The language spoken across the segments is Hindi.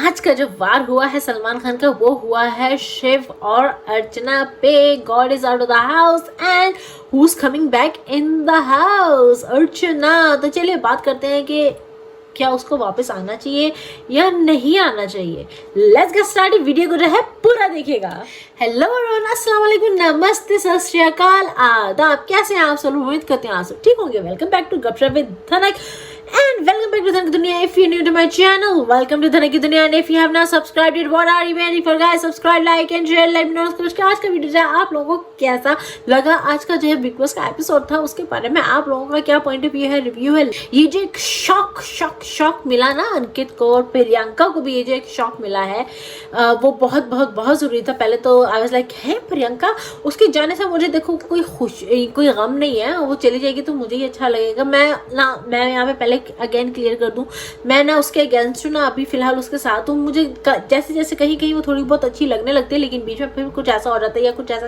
आज का जो वार हुआ है सलमान खान का वो हुआ है शिव और अर्चना पे। God is out of the house and who is coming back in the house? Archana. तो चलिए बात करते हैं कि क्या उसको वापस आना चाहिए या नहीं आना चाहिए। Let's get started. वीडियो को जो है पूरा देखिएगा। हेलो एवरीवन, अस्सलाम वालेकुम, नमस्ते, सत श्री अकाल, आदाब। कैसे हैं आप सब? उम्मीद करते हैं आप सब ठीक होंगे। वेलकम बैक टू गपशप विद धनक and welcome back to धनक दुनिया. If you're new to my channel, welcome to धनक की दुनिया. And if you have not subscribed it, what are you waiting for guys? Subscribe, like and share. Let me know कि आज का वीडियो जो है आप लोगों को कैसा लगा। आज का जो है बिग बॉस का एपिसोड था उसके बारे में आप लोगों का क्या पॉइंट ऑफ व्यू है, रिव्यू है। ये जो एक शॉक मिला ना अंकित को और प्रियंका को भी, ये जो एक शॉक मिला है वो बहुत जरूरी था। पहले तो आई वाज लाइक है प्रियंका उसके जाने से मुझे देखो कोई गम नहीं है, वो चली जाएगी तो मुझे ही अच्छा लगेगा। मैं यहाँ पे पहले अगेन क्लियर कर दूं, मैं ना उसके अगेंस्ट हूँ ना, अभी फिलहाल उसके साथ हूँ। मुझे जैसे कहीं वो थोड़ी बहुत अच्छी लगने लगती है, लेकिन बीच में फिर कुछ ऐसा हो जाता है या कुछ ऐसा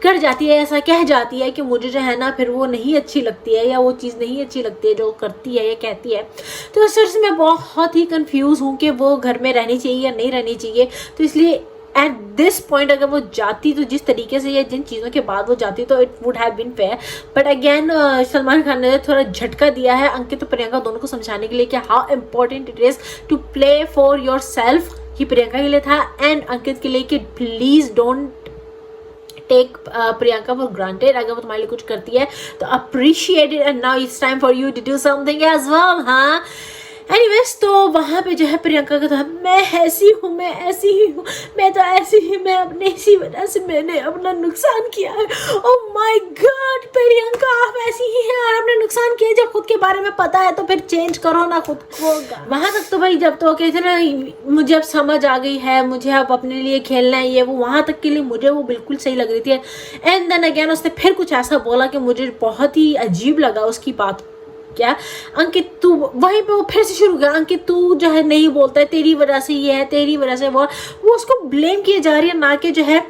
कर जाती है, ऐसा कह जाती है कि मुझे जो है ना फिर वो नहीं अच्छी लगती है या वो चीज़ नहीं अच्छी लगती है जो करती है या कहती है। तो इस तरह से मैं बहुत ही कन्फ्यूज़ हूँ कि वो घर में रहनी चाहिए या नहीं रहनी चाहिए। तो इसलिए एट दिस पॉइंट अगर वो जाती तो जिस तरीके से या जिन चीज़ों के बाद वो जाती तो it would have been fair. But again Salman Khan ने थोड़ा झटका दिया है अंकित और प्रियंका दोनों को समझाने के लिए कि how important it is to play for yourself. कि प्रियंका के लिए था एंड अंकित के लिए कि please don't take Priyanka for granted. अगर वो तुम्हारे लिए कुछ करती है तो appreciate it and now it's time for you to do something as well. हाँ एनीवेज, तो वहाँ पे जो है प्रियंका का था मैं ऐसी हूँ, मैं ऐसी ही हूँ, मैं तो ऐसी ही, मैं अपने इसी वजह से मैंने अपना नुकसान किया है। ओह माय गॉड प्रियंका, आप ऐसी ही हैं और आपने नुकसान किया। जब खुद के बारे में पता है तो फिर चेंज करो ना खुद को। वहाँ तक तो भाई जब तो कहते ना मुझे अब समझ आ गई है, मुझे अब अपने लिए खेलना है ये वो, वहाँ तक के लिए मुझे वो बिल्कुल सही लग रही थी। एंड देन अगेन उसने फिर कुछ ऐसा बोला कि मुझे बहुत ही अजीब लगा उसकी बात। क्या अंकित तू, वहीं पे वो फिर से शुरू किया, अंकित तू जो है नहीं बोलता है, तेरी वजह से ये है, तेरी वजह से वो उसको ब्लेम किए जा रही है ना कि जो है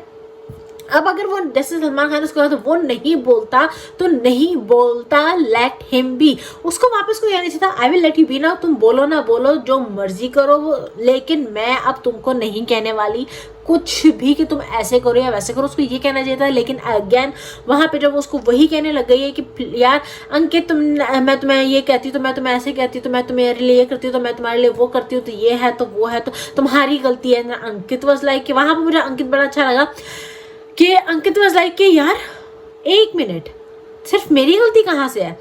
अब अगर वो जैसे सलमान खान उसको तो वो नहीं बोलता तो नहीं बोलता, लेट हिम बी। उसको वापस को ये नहीं चाहिए था I will let you be ना, तुम बोलो ना बोलो जो मर्जी करो वो, लेकिन मैं अब तुमको नहीं कहने वाली कुछ भी कि तुम ऐसे करो या वैसे करो। उसको ये कहना चाहिए था। लेकिन अगेन वहाँ पे जब उसको वही कहने लग गई है कि यार अंकित मैं तुम्हें ये कहती हूँ तो मैं तुम्हें ऐसे कहती हूँ, तो मैं तुम्हारे लिए ये करती हूँ तो मैं तुम्हारे लिए वो करती हूँ, तो ये है तो वो है तो तुम्हारी गलती है ना। अंकित वाज लाइक कि वहाँ पर मुझे अंकित बड़ा अच्छा लगा कि अंकित वाज लाइक कि यार एक मिनट, सिर्फ मेरी गलती कहाँ से है?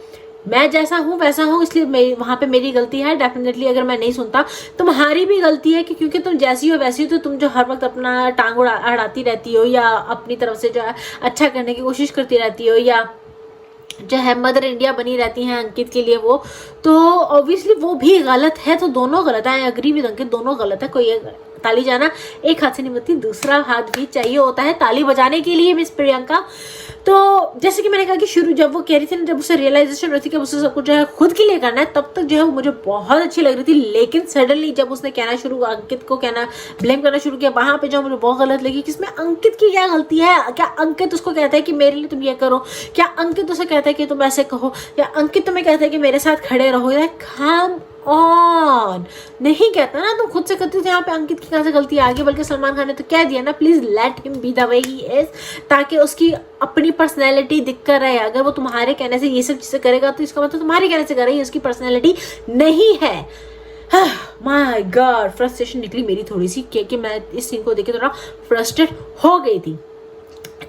मैं जैसा हूँ वैसा हूँ, इसलिए वहाँ पे मेरी गलती है। डेफिनेटली अगर मैं नहीं सुनता तुम्हारी भी गलती है कि क्योंकि तुम जैसी हो वैसी हो, तो तुम जो हर वक्त अपना टांग अड़ाती रहती हो या अपनी तरफ से जो है अच्छा करने की कोशिश करती रहती हो या जो है मदर इंडिया बनी रहती हैं अंकित के लिए, वो तो ऑब्वियसली वो भी गलत है। तो दोनों गलत है। अग्री विद अंकित, दोनों गलत है। कोई ताली जाना एक हाथ से नहीं बजती, दूसरा हाथ भी चाहिए होता है ताली बजाने के लिए मिस प्रियंका। तो जैसे कि मैंने कहा कि शुरू जब वो कह रही थी ना, जब उसे रियलाइजेशन रहती कि उसे सब कुछ जो है खुद के लिए करना है, तब तक जो है वो मुझे बहुत अच्छी लग रही थी। लेकिन सडनली जब उसने कहना शुरू, अंकित को कहना ब्लेम करना शुरू किया, वहाँ पे जो मुझे बहुत गलत लगी कि इसमें अंकित की क्या गलती है? क्या अंकित उसको कहता है कि मेरे लिए तुम ये करो? क्या अंकित उसे कहता है कि तुम ऐसे कहो? या अंकित तुम्हें कहता है कि मेरे साथ खड़े रहो? या काम ऑन नहीं कहता ना, तुम खुद से करती थी। यहाँ पे अंकित की कहाँ से गलती आ गई? बल्कि सलमान खान ने तो कह दिया ना please let him be the way he is, ताकि उसकी अपनी पर्सनैलिटी दिख कर रहे। अगर वो तुम्हारे कहने से ये सब चीज़ें करेगा तो इसका मतलब तुम्हारे कहने से कर रही है, उसकी पर्सनैलिटी नहीं है। माय गॉड, फ्रस्ट्रेशन निकली मेरी थोड़ी सी क्योंकि मैं इस सीन को देख के थोड़ा फ्रस्ट्रेट हो गई थी।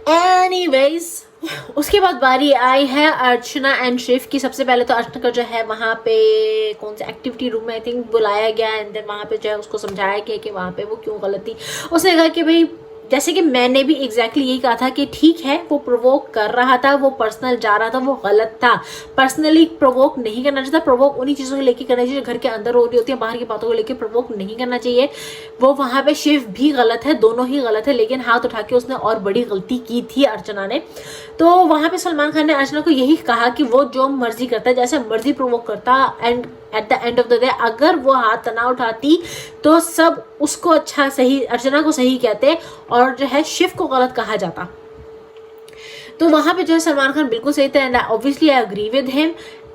एनीवेज, उसके बाद बारी आई है अर्चना एंड शिव की। सबसे पहले तो अर्चना का जो है वहाँ पे कौन से एक्टिविटी रूम में आई थिंक बुलाया गया एंड देन वहाँ पे जो है उसको समझाया गया कि वहाँ पे वो क्यों गलत थी। उसने कहा कि भाई जैसे कि मैंने भी एग्जैक्टली यही कहा था कि ठीक है वो प्रोवोक कर रहा था, वो पर्सनल जा रहा था, वो गलत था। पर्सनली प्रोवोक नहीं करना चाहिए था। प्रोवोक उन्हीं चीज़ों को लेकर करना चाहिए जो घर के अंदर हो रही होती है, बाहर की बातों को लेकर प्रोवोक नहीं करना चाहिए। वो वहाँ पे शिव भी गलत है, दोनों ही गलत है, लेकिन हाथ उठा के उसने और बड़ी गलती की थी अर्चना ने। तो वहाँ पे सलमान खान ने अर्चना को यही कहा कि वो जो मर्जी करता है, जैसे मर्जी प्रोवोक करता, and at the end of the day अगर वो हाथ ना उठाती तो सब उसको अच्छा सही, अर्चना को सही कहते और जो है शिव को गलत कहा जाता। तो वहाँ पे जो है सलमान खान बिल्कुल सही था and obviously I agree with him.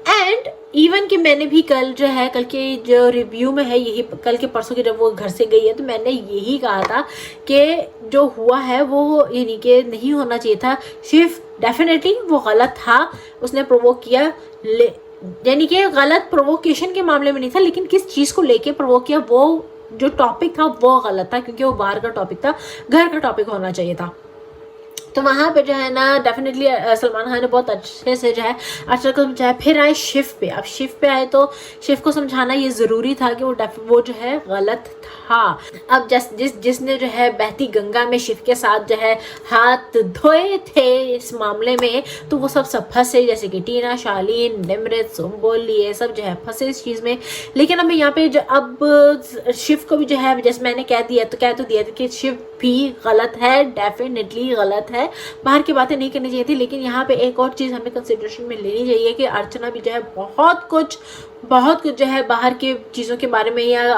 And even कि मैंने भी कल जो है, कल के जो रिव्यू में है, यही कल के परसों की जब वो घर से गई है, तो मैंने यही कहा था कि जो हुआ है वो यानी कि नहीं होना चाहिए था। शिव डेफिनेटली वो गलत था, उसने प्रोवोक किया, यानी कि गलत प्रोवोकेशन के मामले में नहीं था, लेकिन किस चीज़ को लेके प्रोवोक किया, वो जो टॉपिक था वो गलत था, क्योंकि वो बाहर का टॉपिक था, घर का टॉपिक होना चाहिए था। तो वहाँ पे जो है ना डेफिनेटली सलमान खान ने बहुत अच्छे से जो है अर्चना को समझाया। फिर आए शिव पे। अब शिव पे आए तो शिव को समझाना ये ज़रूरी था कि वो जो है गलत था। अब जिसने जो है बहती गंगा में शिव के साथ जो है हाथ धोए थे इस मामले में, तो वो सब फंसे, जैसे कि टीना, शालीन, निमृत, सुम्बुल, ये सब जो है फंसे इस चीज़ में। लेकिन अब यहाँ पे जो अब शिव को भी जो है, जैसे मैंने कह तो दिया था कि शिव भी गलत है, डेफिनेटली गलत है, बाहर की बातें नहीं करनी चाहिए थी। लेकिन यहाँ पे एक और चीज़ हमें कंसिडरेशन में लेनी चाहिए कि अर्चना भी जो है बहुत कुछ जो है बाहर के चीज़ों के बारे में, या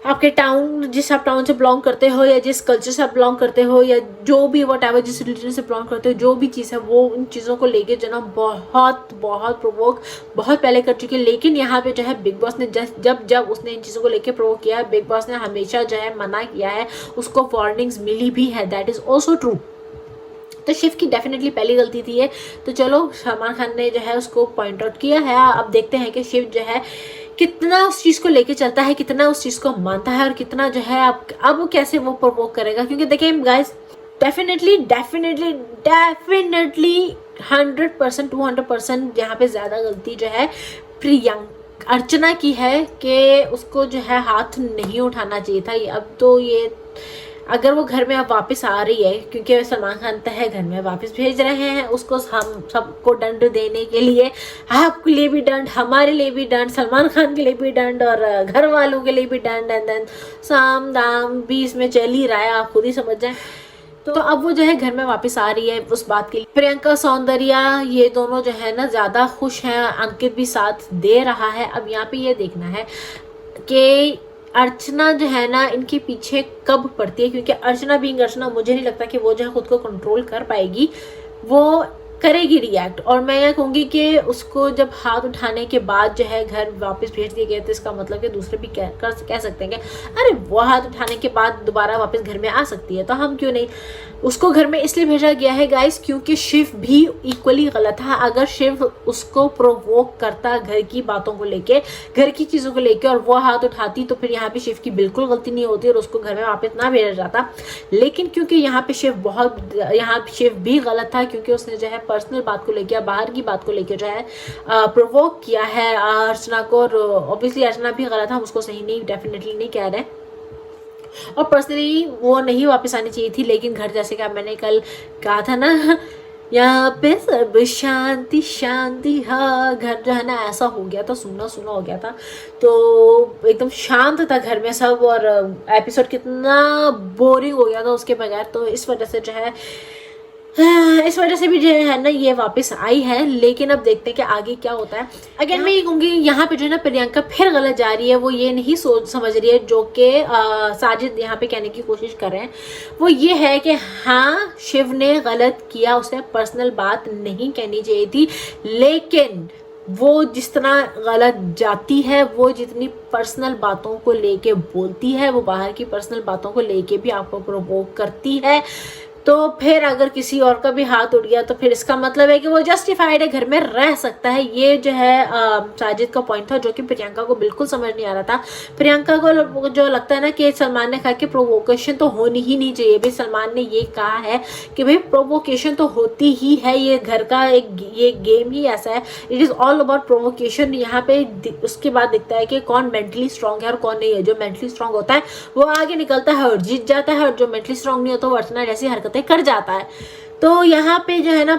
आपके टाउन, जिस आप टाउन से बिलोंग करते हो, या जिस कल्चर से आप बिलोंग करते हो, या जो भी वट जिस रिलीजन से बिलोंग करते हो, जो भी चीज़ है वो उन चीज़ों को लेके जो ना बहुत प्रोवोक बहुत पहले कर चुकी है। लेकिन यहाँ पे जो है बिग बॉस ने जब उसने इन चीज़ों को लेके प्रोवोक किया, बिग बॉस ने हमेशा जो है मना किया है, उसको वार्निंग्स मिली भी है, दैट इज़ ऑल्सो ट्रू। तो शिव की डेफिनेटली पहली गलती थी ये, तो चलो सलमान खान ने जो है उसको पॉइंट आउट किया है। अब देखते हैं कि शिव जो है कितना उस चीज़ को लेके चलता है, कितना उस चीज़ को मानता है, और कितना जो है अब कैसे वो प्रोवोक करेगा। क्योंकि देखिए गाइस, डेफिनेटली 100% 200% यहाँ पे ज़्यादा गलती जो है प्रियंका अर्चना की है कि उसको जो है हाथ नहीं उठाना चाहिए था। अब तो ये अगर वो घर में अब वापस आ रही है, क्योंकि सलमान खान तय घर में वापस भेज रहे हैं उसको, हम सबको दंड देने के लिए, आपके लिए भी दंड, हमारे लिए भी दंड, सलमान खान के लिए भी दंड, और घर वालों के लिए भी दंड, एंड देन साम दाम भी इसमें चल ही रहा है, आप खुद ही समझ जाए। तो अब वो जो है घर में वापस आ रही है उस बात के लिए। प्रियंका, सौंदर्या, ये दोनों जो है ना ज़्यादा खुश हैं, अंकित भी साथ दे रहा है। अब यहाँ पे ये देखना है कि अर्चना जो है ना इनके पीछे कब पड़ती है, क्योंकि अर्चना बीइंग अर्चना, मुझे नहीं लगता कि वो जो है खुद को कंट्रोल कर पाएगी, वो करेगी रिएक्ट। और मैं ये कहूँगी कि उसको जब हाथ उठाने के बाद जो है घर वापस भेज दिए गए, तो इसका मतलब कि दूसरे भी कह सकते हैं कि अरे वो हाथ उठाने के बाद दोबारा वापस घर में आ सकती है, तो हम क्यों नहीं। उसको घर में इसलिए भेजा गया है गाइस क्योंकि शिव भी इक्वली गलत था। अगर शिव उसको प्रोवोक करता घर की बातों को लेके, घर की चीज़ों को लेके, और वो हाथ उठाती, तो फिर यहाँ पे शिव की बिल्कुल गलती नहीं होती और उसको घर में वापस ना भेजा जाता। लेकिन क्योंकि यहाँ पे शिव भी गलत था, क्योंकि उसने जो है पर्सनल बात को लेके, बाहर की बात को लेके जो है प्रोवोक किया है अर्चना को। और ऑब्वियसली अर्चना भी गलत था, हम उसको सही नहीं, डेफिनेटली नहीं कह रहे, और पर्सनली वो नहीं वापस आनी चाहिए थी। लेकिन घर, जैसे कि मैंने कल कहा था ना, यहाँ पे सब शांति शांति, हाँ, घर जो है ना ऐसा हो गया था, सुना हो गया था, तो एकदम शांत था घर में सब, और एपिसोड कितना बोरिंग हो गया था उसके बगैर। तो इस वजह से भी जो है ना ये वापस आई है। लेकिन अब देखते हैं कि आगे क्या होता है। अगेन मैं ये कहूँगी, यहाँ पे जो है ना प्रियंका फिर गलत जा रही है। वो ये नहीं समझ रही है जो कि साजिद यहाँ पे कहने की कोशिश कर रहे हैं, वो ये है कि हाँ शिव ने गलत किया, उसे पर्सनल बात नहीं कहनी चाहिए थी। लेकिन वो जिस तरह गलत जाती है, वो जितनी पर्सनल बातों को लेके बोलती है, वो बाहर की पर्सनल बातों को लेके भी आपको प्रोवोक करती है, तो फिर अगर किसी और का भी हाथ उठ गया, तो फिर इसका मतलब है कि वो जस्टिफाइड है, घर में रह सकता है। ये जो है साजिद का पॉइंट था, जो कि प्रियंका को बिल्कुल समझ नहीं आ रहा था। प्रियंका को जो लगता है ना कि सलमान ने कहा कि प्रोवोकेशन तो होनी ही नहीं चाहिए। भाई सलमान ने ये कहा है कि भाई प्रोवोकेशन तो होती ही है, ये घर का ये गेम ही ऐसा है, it is all about provocation. यहाँ पे उसके बाद दिखता है कि कौन मेंटली स्ट्रांग है और कौन नहीं है। जो मेंटली स्ट्रांग होता है वो आगे निकलता है और जीत जाता है, और जो मेंटली स्ट्रांग नहीं होता वो अर्चना जैसी हरकतें कर जाता है। तो यहाँ पे जो है ना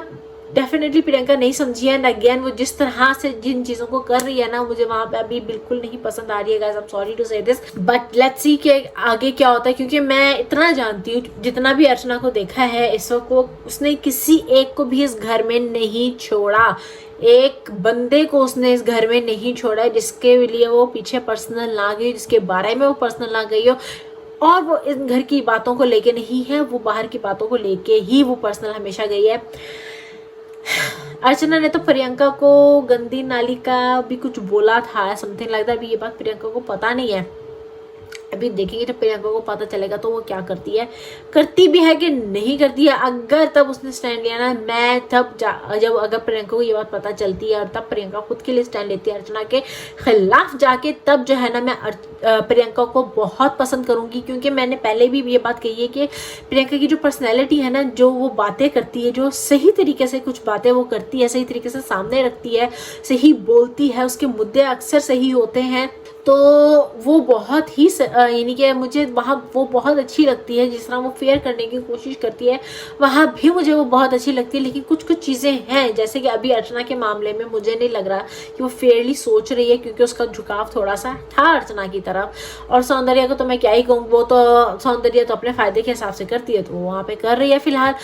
डेफिनेटली प्रियंका नहीं समझी है, अगेन वो जिस तरह से जिन चीज़ों को कर रही है ना, मुझे वहाँ पे अभी बिल्कुल नहीं पसंद आ रही है guys, I am sorry to say this, but let's see कि आगे क्या होता है। क्योंकि मैं इतना जानती हूँ, जितना भी अर्चना को देखा है इस वक्त, वो उसने किसी एक को भी इस घर में नहीं छोड़ा, एक बंदे को उसने इस घर में नहीं छोड़ा है जिसके लिए वो पीछे पर्सनल ना गई, जिसके बारे में वो पर्सनल ना गई हो। और वो इस घर की बातों को लेके नहीं है, वो बाहर की बातों को लेके ही वो पर्सनल हमेशा गई है। अर्चना ने तो प्रियंका को गंदी नाली का भी कुछ बोला था, समथिंग लाइक दैट। अभी ये बात प्रियंका को पता नहीं है, अभी देखेंगे जब प्रियंका को पता चलेगा तो वो क्या करती है, करती भी है कि नहीं करती है। अगर तब उसने स्टैंड लिया ना, मैं तब जब अगर प्रियंका को ये बात पता चलती है और तब प्रियंका खुद के लिए स्टैंड लेती है अर्चना के खिलाफ जाके, तब जो है ना मैं प्रियंका को बहुत पसंद करूंगी। क्योंकि मैंने पहले भी ये बात कही है कि प्रियंका की जो पर्सनैलिटी है ना, जो वो बातें करती है, जो सही तरीके से कुछ बातें वो करती है, सही तरीके से सामने रखती है, सही बोलती है, उसके मुद्दे अक्सर सही होते हैं, तो वो बहुत ही यानी कि मुझे वहाँ वो बहुत अच्छी लगती है। जिस तरह वो फेयर करने की कोशिश करती है वहाँ भी मुझे वो बहुत अच्छी लगती है। लेकिन कुछ कुछ चीज़ें हैं, जैसे कि अभी अर्चना के मामले में मुझे नहीं लग रहा कि वो फेयरली सोच रही है, क्योंकि उसका झुकाव थोड़ा सा था अर्चना की तरफ। और सौंदर्या को तो मैं क्या ही कहूँ, वो तो सौंदर्या तो अपने फ़ायदे के हिसाब से करती है, तो वो वहाँ पर कर रही है फ़िलहाल।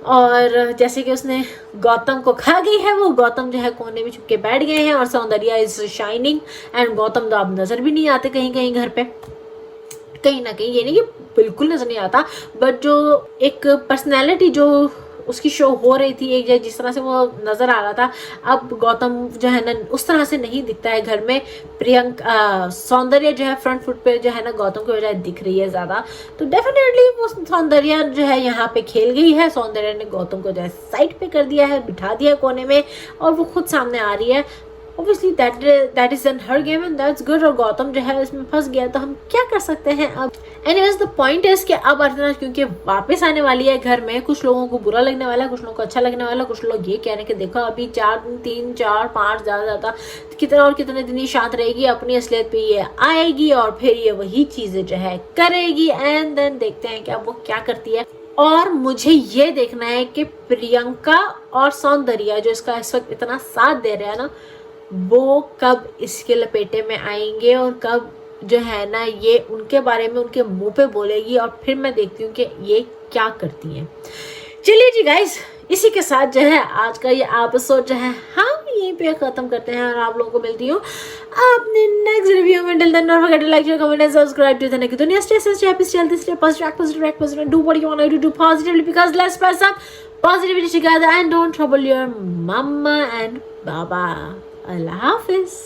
और जैसे कि उसने गौतम को खा गई है, वो गौतम जो है कोने में छुप के बैठ गए हैं और Soundarya is shining and Gautam तो अब नजर भी नहीं आते कहीं कहीं घर पे, कहीं ना कहीं। ये नहीं कि बिल्कुल नजर नहीं आता, बट जो एक पर्सनैलिटी जो उसकी शो हो रही थी, एक जिस तरह से वो नजर आ रहा था, अब गौतम जो है ना उस तरह से नहीं दिखता है घर में। प्रियंका सौंदर्या जो है फ्रंट फुट पे जो है ना गौतम की बजाय दिख रही है ज्यादा, तो डेफिनेटली वो सौंदर्या जो है यहाँ पे खेल गई है। सौंदर्या ने गौतम को जो है साइड पे कर दिया है, बिठा दिया कोने में, और वो खुद सामने आ रही है। Obviously that is in her game and that's good। और गौतम जो है इसमें फंस गया, तो हम क्या कर सकते हैं अब। Anyways the point is कि अब अर्चना क्योंकि वापस आने वाली है घर में, कुछ लोगों को बुरा लगने वाला है, कुछ लोगों को अच्छा लगने वाला है। कुछ लोग ये कह रहे हैं कि देखो अभी 3 4 5 ज़्यादा कितने और कितने दिन शांत रहेगी, अपनी असलियत पे ये आएगी और फिर ये वही चीज़ें जो है करेगी। एंड देन देखते हैं कि अब वो क्या करती है। और मुझे ये देखना है कि प्रियंका और सौंदर्या जो इसका इस वक्त इतना साथ दे रहे हैं ना, वो कब इसके लपेटे में आएंगे और कब जो है ना ये उनके बारे में उनके मुंह पे बोलेगी, और फिर मैं देखती हूँ कि ये क्या करती हैं। चलिए जी गाइस, इसी के साथ जो है आज का ये एपिसोड जो है हम यहीं पे खत्म करते हैं और आप लोगों को मिलती हूँ अपने नेक्स्ट रिव्यू में। Till then don't forget to like, share, comment and subscribe to the next दुनिया। Stay happy, stay healthy, stay positive, do what you want to do positively because let's spread some positivity together and don't trouble your mama and baba. Allah Hafiz.